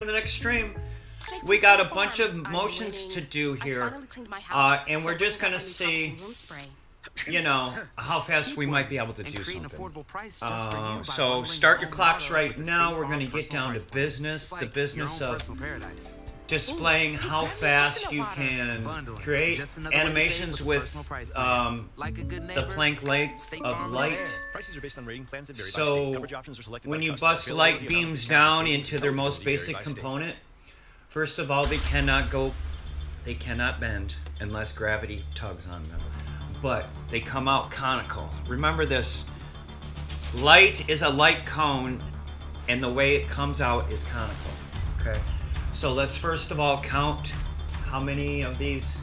For the next stream, we got a bunch of motions to do here, and we're just gonna see, you know, how fast we might be able to do something. So start your clocks right now. We're gonna get down to business, the business of displaying how fast you can create animations with the plank length of light. So when you bust light beams down into their most basic component, first of all, they cannot bend unless gravity tugs on them. But they come out conical. Remember this, light is a light cone, and the way it comes out is conical, okay? So let's first of all count how many of these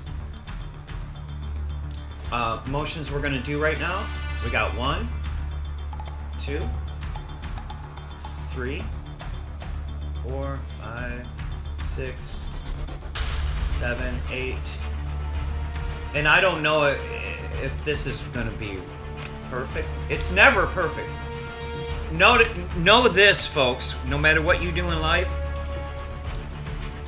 motions we're gonna do right now. We got 1, 2, 3, 4, 5, 6, 7, 8. And I don't know if this is gonna be perfect. It's never perfect. Know this, folks, no matter what you do in life,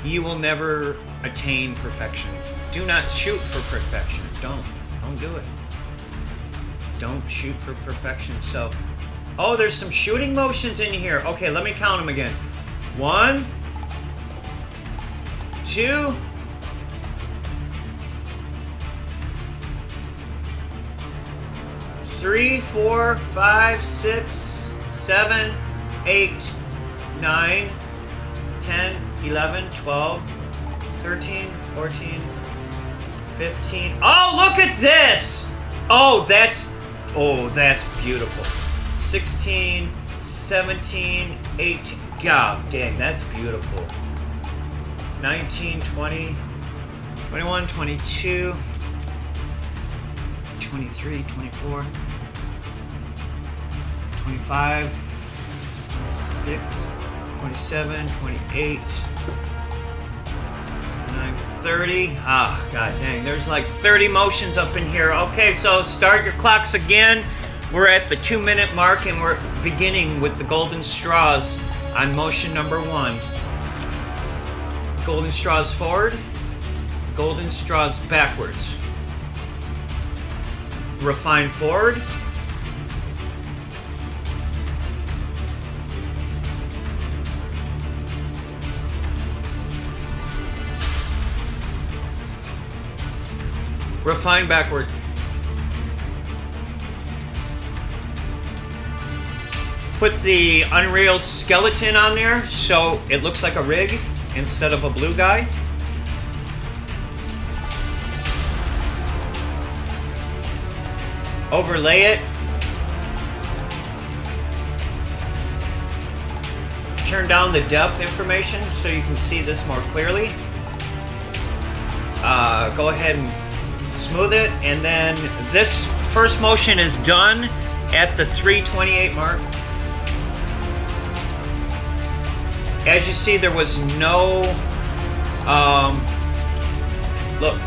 you will never attain perfection. Do not shoot for perfection. Don't do it. Don't shoot for perfection. So, oh, there's some shooting motions in here. Okay, let me count them again. 1, 2, 3, 4, 5, 6, 7, 8, 9, 10, 11, 12, 13, 14, 15. Oh, look at this! Oh, that's beautiful. 16, 17, 18. God dang, that's beautiful. 19, 20, 21, 22, 23, 24, 25, 26, 27, 28, 29, 30. Ah, god dang, there's like 30 motions up in here. Okay, so start your clocks again. We're at the 2-minute mark, and we're beginning with the golden straws on motion number 1. Golden straws forward, golden straws backwards. Refine forward. Refine backward. Put the Unreal skeleton on there so it looks like a rig instead of a blue guy. Overlay it. Turn down the depth information so you can see this more clearly. Go ahead and smooth it, and then this first motion is done at the 3:28 mark. As you see, there was no look,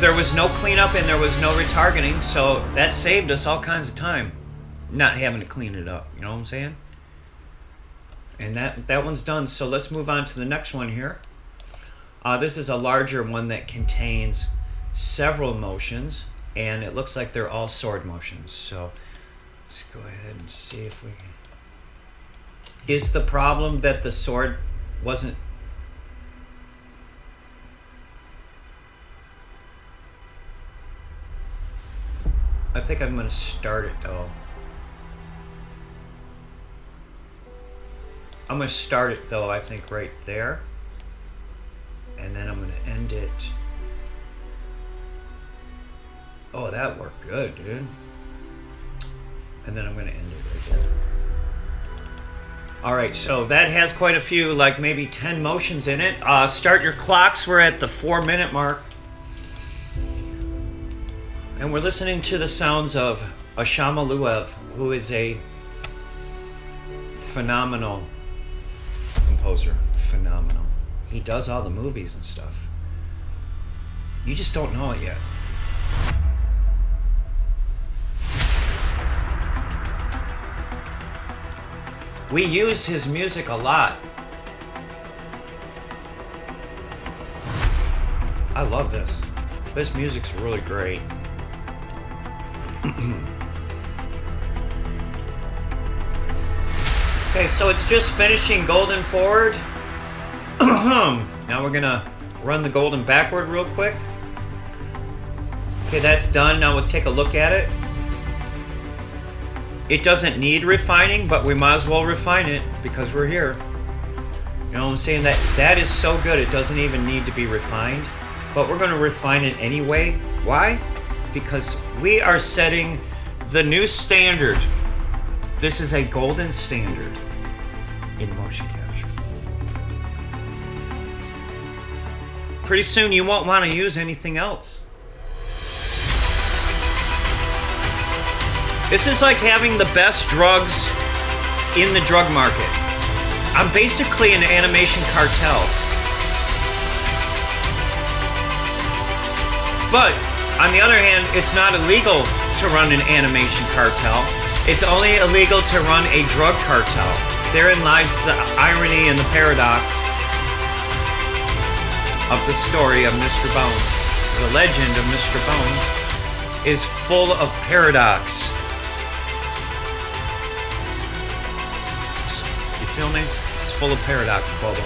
there was no cleanup and there was no retargeting, so that saved us all kinds of time not having to clean it up, you know what I'm saying? And that one's done. So let's move on to the next one here. This is a larger one that contains several motions, and it looks like they're all sword motions. So let's go ahead and see if we can. Is the problem that the sword wasn't? I think I'm going to start it though. I'm going to start it though, I think right there. And then I'm going to end it. Oh, that worked good, dude. And then I'm going to end it right there. Alright, so that has quite a few, like maybe 10 motions in it. Start your clocks. We're at the 4-minute mark. And we're listening to the sounds of Ashama Luev, who is a phenomenal composer. Phenomenal. He does all the movies and stuff. You just don't know it yet. We use his music a lot. I love this. This music's really great. Okay, so it's just finishing golden forward. Now we're gonna run the golden backward real quick. Okay, that's done. Now we'll take a look at it. It doesn't need refining, but we might as well refine it because we're here. You know what I'm saying? That is so good, it doesn't even need to be refined. But we're gonna refine it anyway. Why? Because we are setting the new standard. This is a golden standard in motion capture. Pretty soon you won't want to use anything else. This is like having the best drugs in the drug market. I'm basically an animation cartel. But on the other hand, it's not illegal to run an animation cartel. It's only illegal to run a drug cartel. Therein lies the irony and the paradox of the story of Mr. Bones. The legend of Mr. Bones is full of paradox. You feel me? It's full of paradox, Bubba.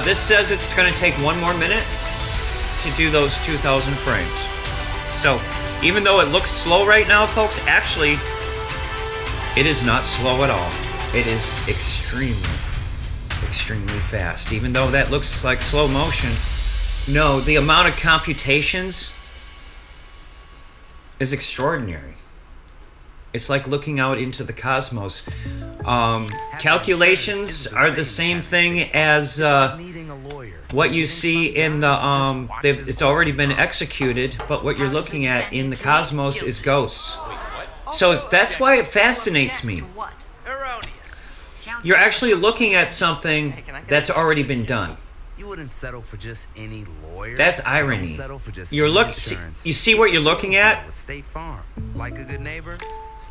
This says it's going to take 1 more minute to do those 2,000 frames. So, even though it looks slow right now, folks, actually, it is not slow at all. It is extremely, extremely fast. Even though that looks like slow motion, no, the amount of computations is extraordinary. It's like looking out into the cosmos. Calculations are the same thing as what you see in the it's already been executed, but what you're looking at in the cosmos is ghosts. So that's why it fascinates me. You're actually looking at something that's already been done. You wouldn't settle for just any lawyer. That's irony. You're you see what you're looking at? State Farm. Like a good neighbor.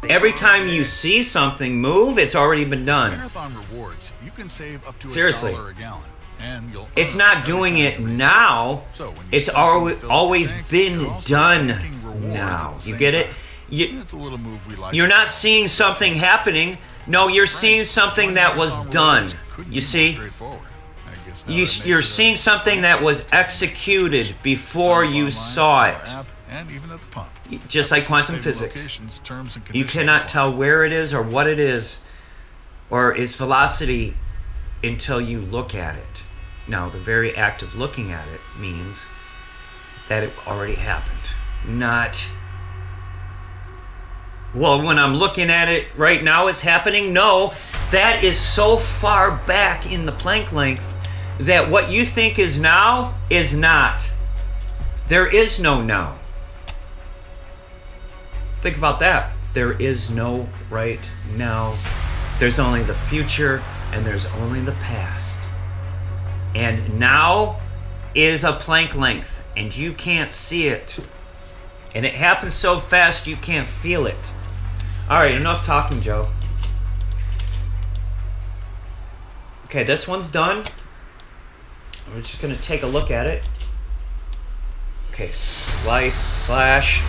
Every time you see something move, it's already been done. Marathon rewards, you can save up to Seriously. $1 a gallon, and you'll it's not doing it now. It's always been done now. You get it? It's a little move we like. You're not seeing something happening. No, you're seeing something that was done. You see? You're seeing something that was executed before you saw it. And even at the pump. Just like quantum physics. You cannot tell where it is or what it is or its velocity until you look at it. Now, the very act of looking at it means that it already happened. Not, well, when I'm looking at it right now, it's happening. No, that is so far back in the Planck length that what you think is now is not. There is no now. Think about that. There is no right now. There's only the future and there's only the past. And now is a Planck length and you can't see it. And it happens so fast you can't feel it. All right, enough talking, Joe. Okay, this one's done. We're just gonna take a look at it. Okay, slice, slash.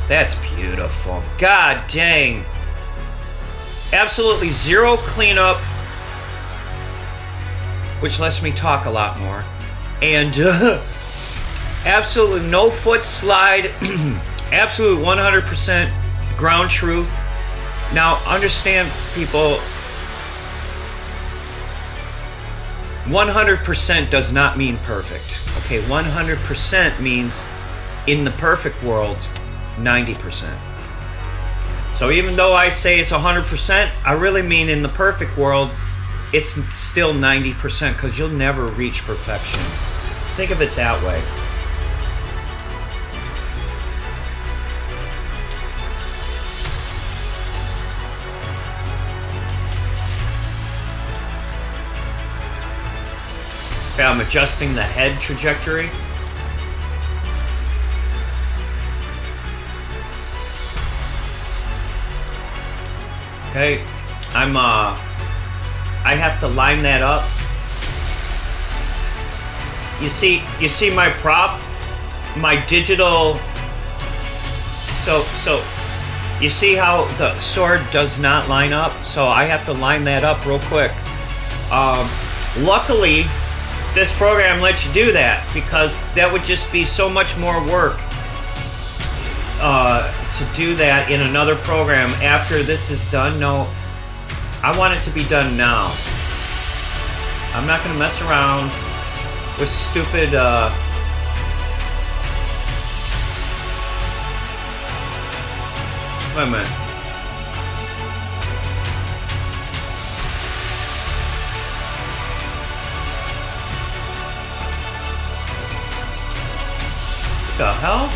That's beautiful. God dang. Absolutely zero cleanup, which lets me talk a lot more. And absolutely no foot slide. Absolute 100% ground truth. Now, understand, people, 100% does not mean perfect. Okay, 100% means in the perfect world, 90%. So even though I say it's 100%, I really mean in the perfect world, it's still 90% because you'll never reach perfection. Think of it that way. Okay, I'm adjusting the head trajectory. Okay, I have to line that up. You see my prop, my digital. So you see how the sword does not line up? So I have to line that up real quick. Luckily, this program lets you do that, because that would just be so much more work to do that in another program after this is done. No, I want it to be done now. I'm not gonna mess around with stupid wait a minute. What the hell?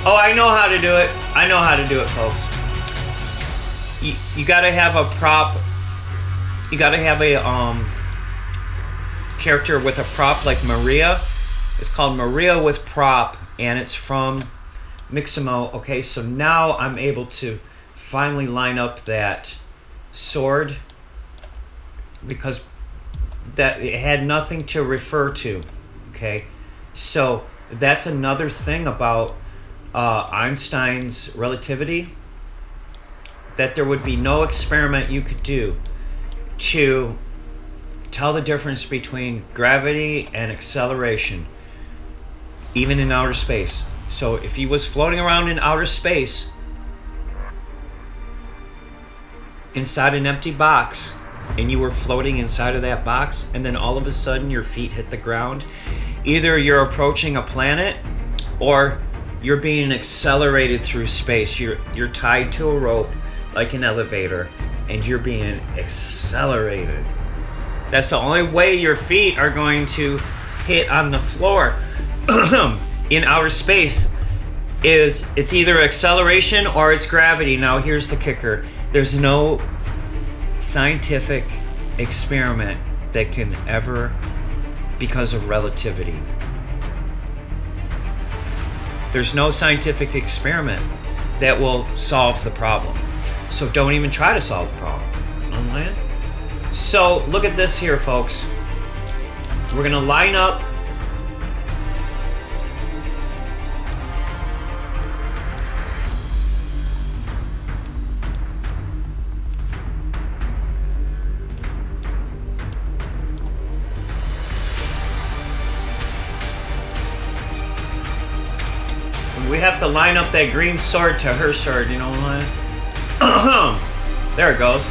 Oh, I know how to do it. I know how to do it, folks. You gotta have a prop. You gotta have a character with a prop like Maria. It's called Maria with prop, and it's from Mixamo. Okay, so now I'm able to finally line up that sword, because that it had nothing to refer to. Okay, so that's another thing about Einstein's relativity, that there would be no experiment you could do to tell the difference between gravity and acceleration, even in outer space. So if he was floating around in outer space inside an empty box, and you were floating inside of that box, and then all of a sudden your feet hit the ground, either you're approaching a planet or you're being accelerated through space. You're tied to a rope like an elevator, and you're being accelerated. That's the only way your feet are going to hit on the floor in outer space. Is it's either acceleration or it's gravity. Now here's the kicker. There's no scientific experiment that can ever, because of relativity. There's no scientific experiment that will solve the problem. So don't even try to solve the problem. Online. So look at this here, folks. We're gonna line up we have to line up that green sword to her sword, you know what I mean? There it goes.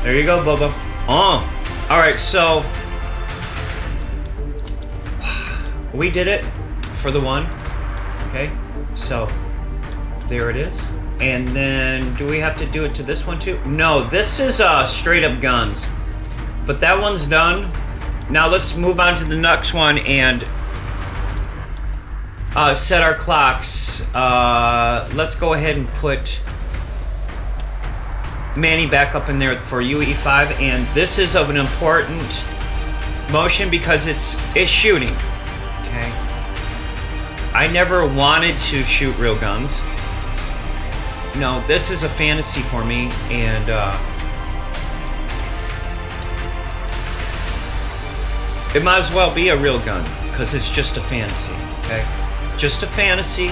There you go, Bubba. Oh, all right, so we did it for the one. Okay, so there it is. And then do we have to do it to this one too? No, this is straight up guns, but that one's done. Now let's move on to the next one and set our clocks. Let's go ahead and put Manny back up in there for UE5, and this is of an important motion because it's shooting. Okay, I never wanted to shoot real guns. No, this is a fantasy for me, and it might as well be a real gun because it's just a fantasy. Okay, just a fantasy.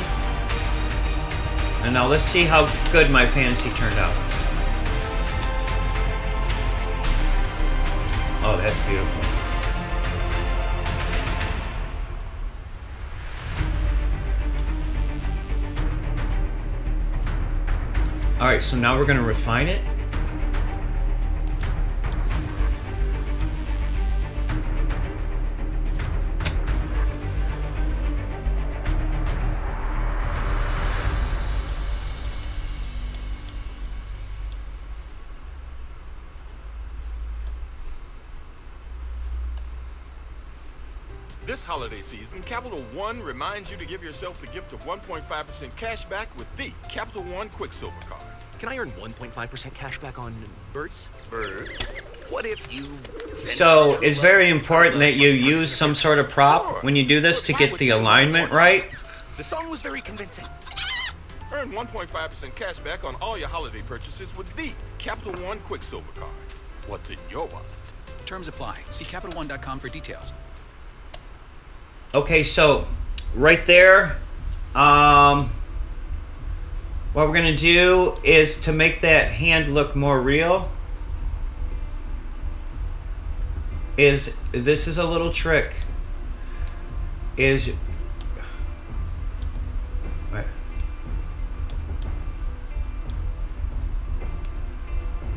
And now let's see how good my fantasy turned out. Oh, that's beautiful. All right, so now we're going to refine it. This holiday season, Capital One reminds you to give yourself the gift of 1.5% cash back with the Capital One Quicksilver Card. Can I earn 1.5% cash back on birds? Birds? What if you... So it's very important that you use some sort of prop when you do this to get the alignment right. The song was very convincing. Earn 1.5% cash back on all your holiday purchases with the Capital One Quicksilver Card. What's in your wallet? Terms apply. See CapitalOne.com for details. Okay, so right there, what we're gonna do is to make that hand look more real. This is a little trick. Right.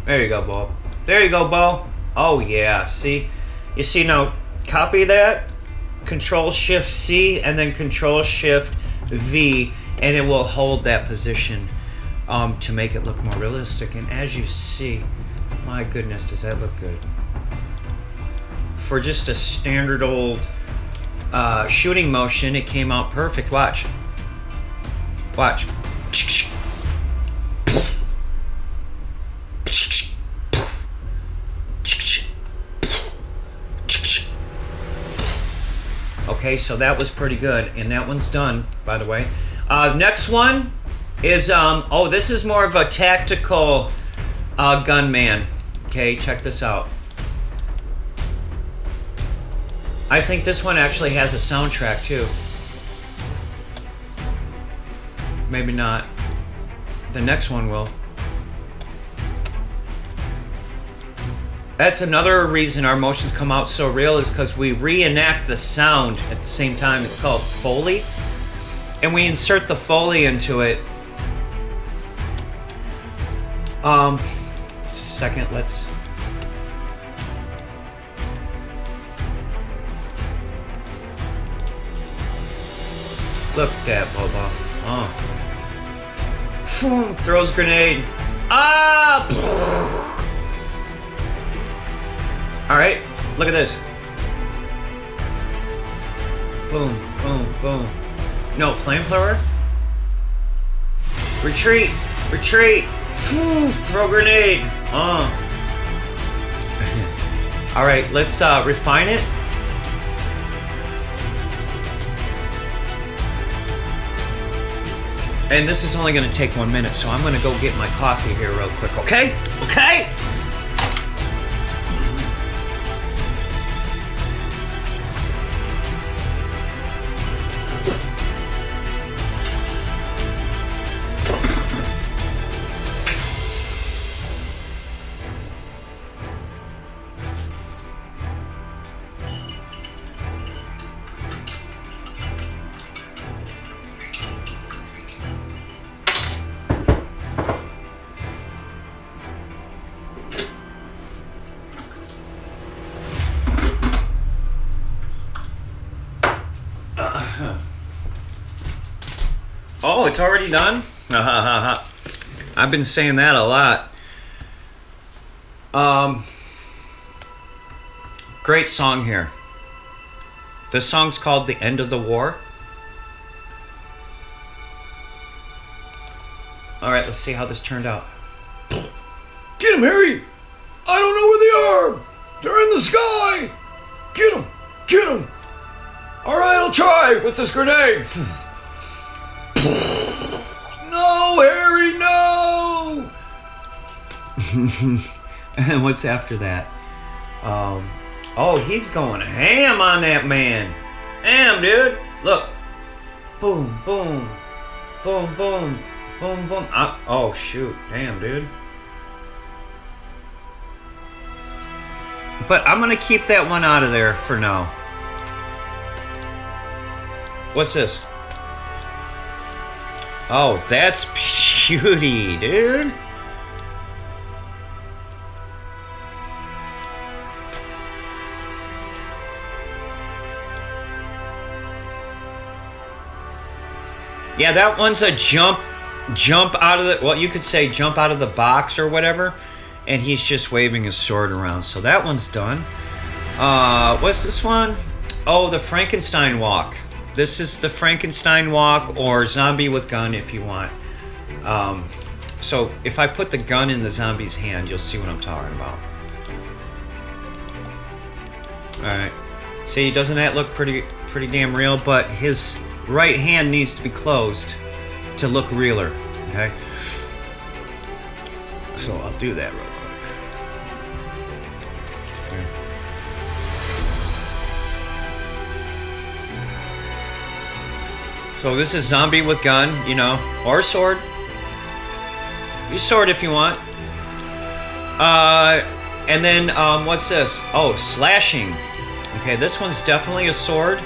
There you go, Bo. There you go, Bo. Oh yeah, see? You see now, copy that, Control-Shift-C, and then Control-Shift-V, and it will hold that position to make it look more realistic. And as you see, my goodness, does that look good. For just a standard old shooting motion, it came out perfect. Watch. Watch. Okay, so that was pretty good, and that one's done, by the way. Next one is, oh, this is more of a tactical gunman. Okay, check this out. I think this one actually has a soundtrack, too. Maybe not. The next one will. That's another reason our motions come out so real, is because we reenact the sound at the same time. It's called Foley. And we insert the Foley into it. Just a second, let's... Look at that, Boba. Oh. Boom, throws grenade. Ah! Alright, look at this. Boom, boom, boom. No, flamethrower? Retreat! Retreat! Throw grenade! Alright, let's refine it. And this is only going to take 1 minute, so I'm going to go get my coffee here real quick, okay? Okay? Oh, it's already done? I've been saying that a lot. Great song here. This song's called The End of the War. Alright, let's see how this turned out. Get him, Harry! I don't know where they are! They're in the sky! Get him! Get him! Alright, I'll try with this grenade! No, Harry, no! And what's after that? Oh, he's going ham on that man. Ham, dude. Look. Boom, boom. Boom, boom. Boom, boom. Oh, shoot. Damn, dude. But I'm going to keep that one out of there for now. What's this? Oh, that's beauty, dude. Yeah, that one's a jump out of the, well, you could say jump out of the box or whatever, and he's just waving his sword around. So that one's done. What's this one? oh, the Frankenstein walk. This is the Frankenstein walk, or zombie with gun if you want. So if I put the gun in the zombie's hand, you'll see what I'm talking about. Alright. See, doesn't that look pretty damn real? But his right hand needs to be closed to look realer. Okay? So I'll do that real quick. So this is zombie with gun, you know, or sword. Use sword if you want. And then, what's this? Oh, slashing. Okay, this one's definitely a sword.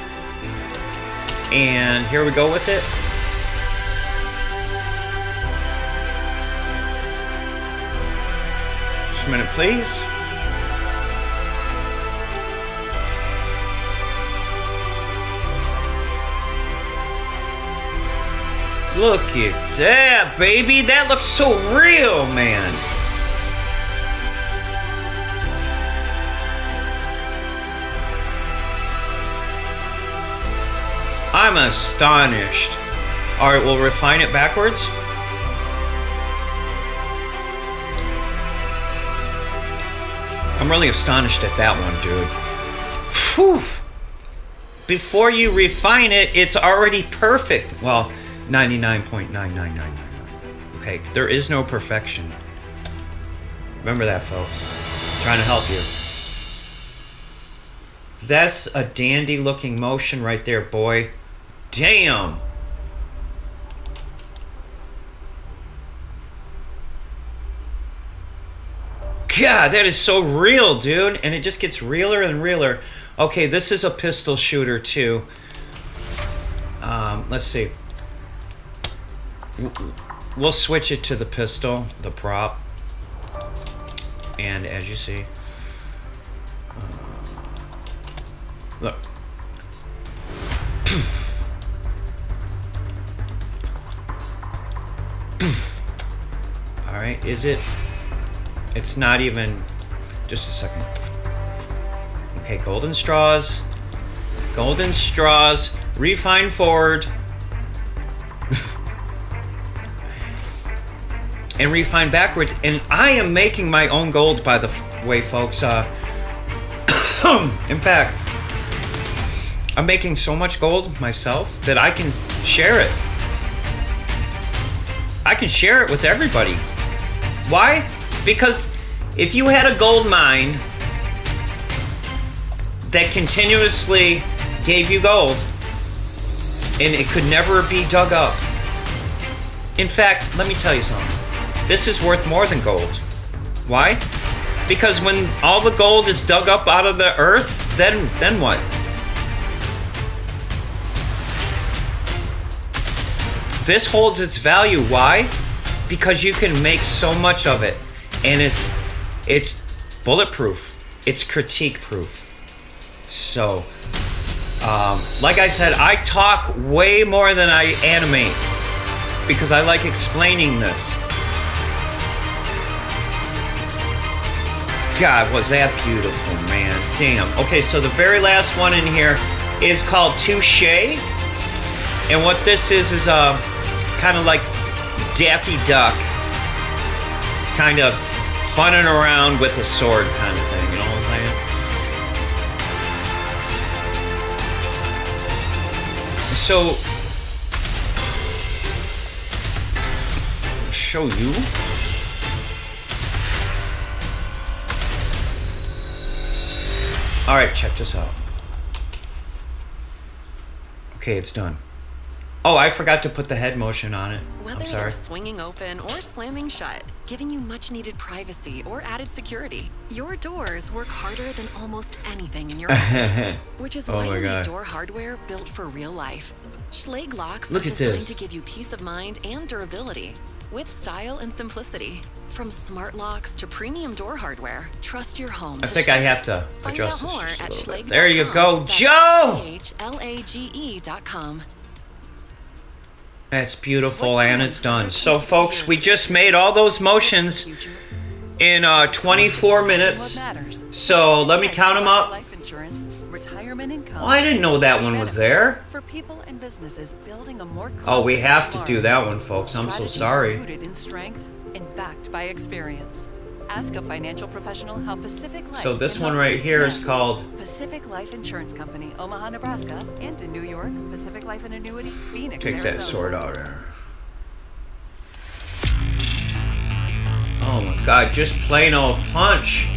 And here we go with it. Just a minute, please. Look at that, baby. That looks so real, man. I'm astonished. All right, we'll refine it backwards. I'm really astonished at that one, dude. Whew. Before you refine it, it's already perfect. Well, 99.99999. Okay, there is no perfection. Remember that, folks. I'm trying to help you. That's a dandy looking motion right there, boy. Damn. God, that is so real, dude. And it just gets realer and realer. Okay, this is a pistol shooter, too. Let's see. We'll switch it to the pistol, the prop. And as you see... look. Alright, is it? It's not even... just a second. Okay, golden straws. Golden straws. Refine forward. And refine backwards. And I am making my own gold, by the way, folks. In fact, I'm making so much gold myself that I can share it. I can share it with everybody. Why? Because if you had a gold mine that continuously gave you gold and it could never be dug up. In fact, let me tell you something. This is worth more than gold. Why? Because when all the gold is dug up out of the earth, then what? This holds its value. Why? Because you can make so much of it. And it's bulletproof. It's critique proof. So, like I said, I talk way more than I animate because I like explaining this. God, was that beautiful, man. Damn. Okay, so the very last one in here is called Touche. And what this is kind of like Daffy Duck. Kind of funning around with a sword kind of thing, you know what I'm saying? So, I'll show you. All right, check this out. Okay, it's done. Oh, I forgot to put the head motion on it. Whether I'm sorry. they're swinging open or slamming shut, giving you much-needed privacy or added security, your doors work harder than almost anything in your home. Which is why you need door hardware built for real life. Schlage locks are designed to give you peace of mind and durability, with style and simplicity. From smart locks to premium door hardware, trust your home. I think I have to adjust Find out more this at just a little bit. Schlage.com. There you go, Joe! Schlage.com. That's beautiful, and it's done. So, folks, we just made all those motions in 24 minutes. So, let me count them up. insurance, retirement income. Oh, I didn't know that one was there. For people and businesses building a more Oh, we have to tomorrow. do that one, folks. I'm so Strategies sorry. Rooted in strength and backed by experience. Ask a financial professional how Pacific Life. So this can one help right you here is today. called Pacific Life Insurance Company, Omaha, Nebraska, and in New York, Pacific Life and Annuity, Phoenix, Take Arizona. that sword out there. Oh my god, just plain old punch.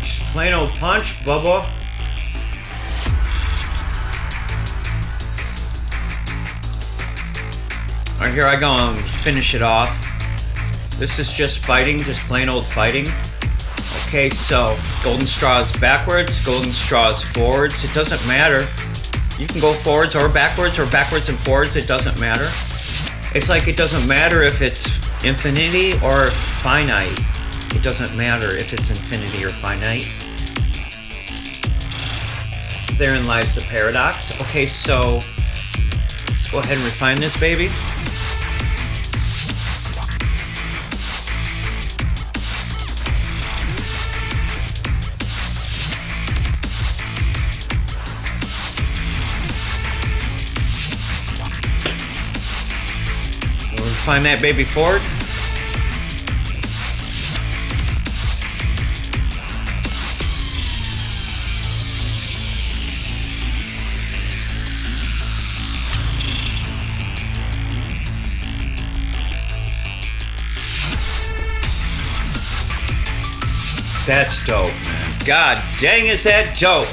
Just plain old punch, Bubba. Alright, here I go and finish it off. This is just fighting, just plain old fighting. Okay, so golden straws backwards, golden straws forwards. It doesn't matter. You can go forwards or backwards and forwards. It doesn't matter. It's like it doesn't matter if it's infinity or finite. It doesn't matter if it's infinity or finite. Therein lies the paradox. Okay, so let's go ahead and refine this baby. Refine that baby forward. That's dope, man. God dang, is that dope.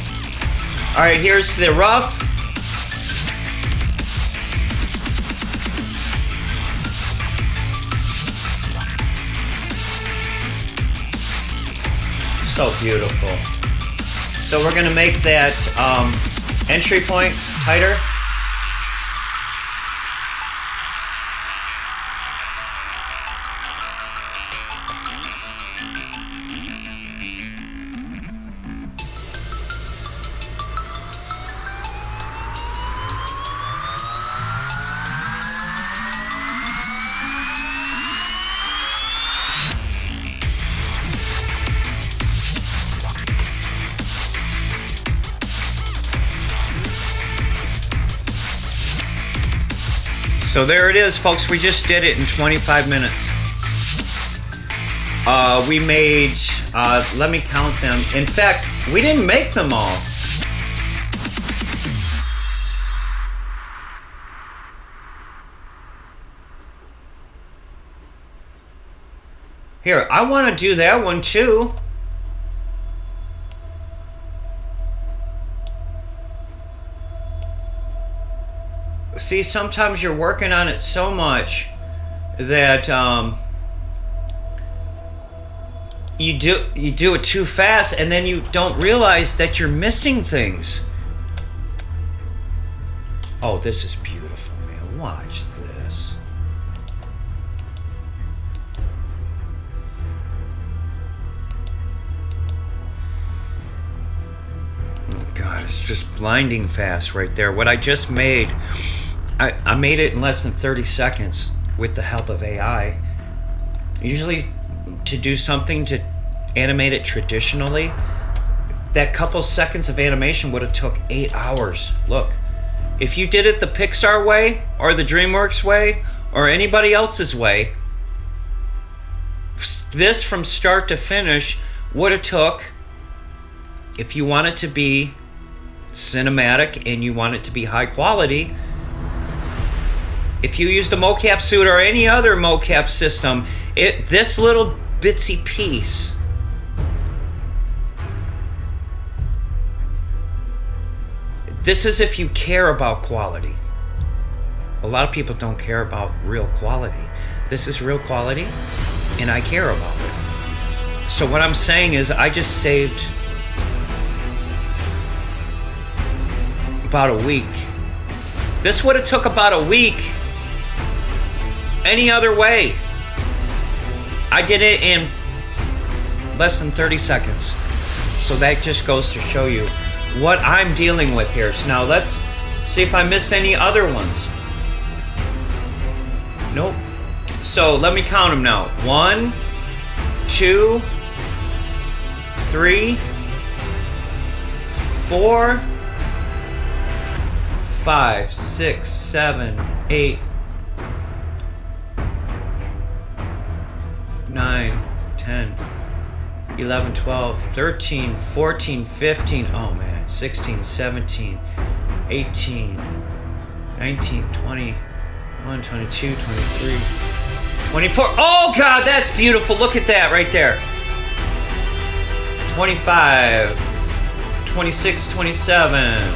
All right, here's the rough. So beautiful. So we're gonna make that entry point tighter. So there it is, folks. We just did it in 25 minutes. We made, let me count them. In fact, we didn't make them all. Here, I want to do that one too. See, sometimes you're working on it so much that you do it too fast, and then you don't realize that you're missing things. Oh, this is beautiful, man. Watch this. Oh God, it's just blinding fast right there. What I just made, I made it in less than 30 seconds with the help of AI. Usually to do something to animate it traditionally, that couple seconds of animation would have took 8 hours. Look, if you did it the Pixar way or the DreamWorks way or anybody else's way, this from start to finish would have took, if you want it to be cinematic and you want it to be high quality, if you used a mocap suit or any other mocap system, this little bitsy piece this is if you care about quality. A lot of people don't care about real quality. This is real quality, and I care about it. So what I'm saying is I just saved about a week. This would have took about a week any other way. I did it in less than 30 seconds. So that just goes to show you what I'm dealing with here. So now let's see if I missed any other ones. Nope. So let me count them now. 1, 2, 3, 4, 5, 6, 7, 8, 9, 10, 11, 12, 13, 14, 15, oh man, 16, 17, 18, 19, 20, 21, 22, 23, 24. Oh God, that's beautiful. Look at that right there. 25, 26, 27,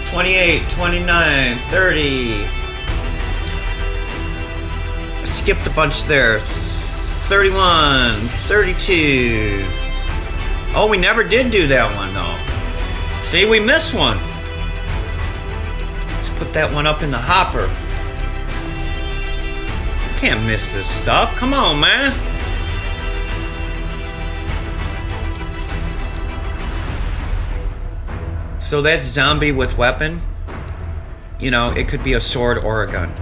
28, 29, 30. I skipped a bunch there. 31, 32. Oh, we never did do that one though. See, we missed one. Let's put that one up in the hopper. Can't miss this stuff. Come on, man. So that's zombie with weapon. You know, it could be a sword or a gun.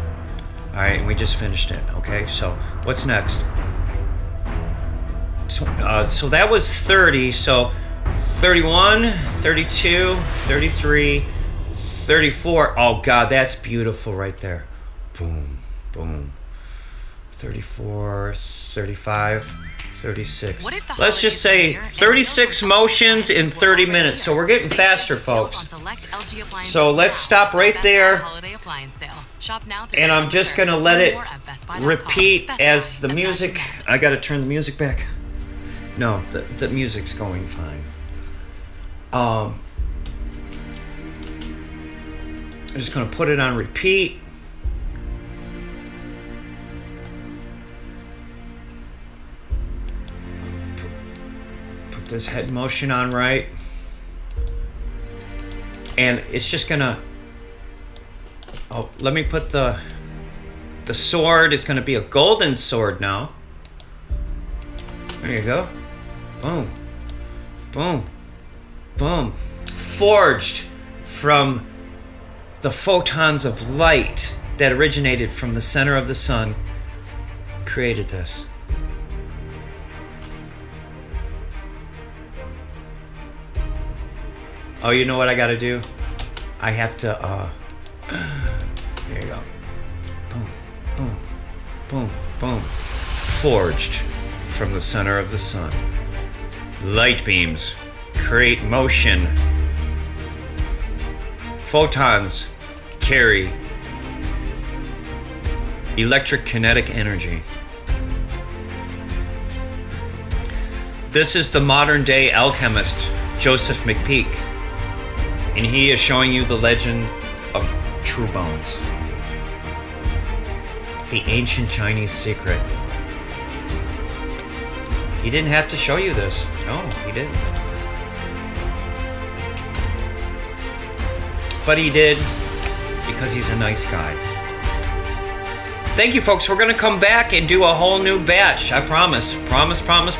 All right, and we just finished it. Okay, so what's next? So that was 30. So 31, 32, 33, 34. Oh God, that's beautiful right there. Boom, boom. 34, 35, 36. Let's just say 36 motions in 30 minutes. So we're getting faster, folks. So let's stop right there. And I'm just going to let it repeat as the music. I got to turn the music back. No, the music's going fine. I'm just going to put it on repeat. Put this head motion on right. And it's just going to... Oh, let me put the sword. It's going to be a golden sword now. There you go. Boom. Boom. Boom. Forged from the photons of light that originated from the center of the sun. Created this. Oh, you know what I gotta do? I have to, there you go. Boom, boom, boom, boom. Forged from the center of the sun. Light beams create motion. Photons carry electric kinetic energy. This is the modern day alchemist, Joseph McPeak, and he is showing you the legend of Truebones, the ancient Chinese secret. He didn't have to show you this. No, he didn't. But he did because he's a nice guy. Thank you, folks. We're going to come back and do a whole new batch. I promise. Promise, promise, promise.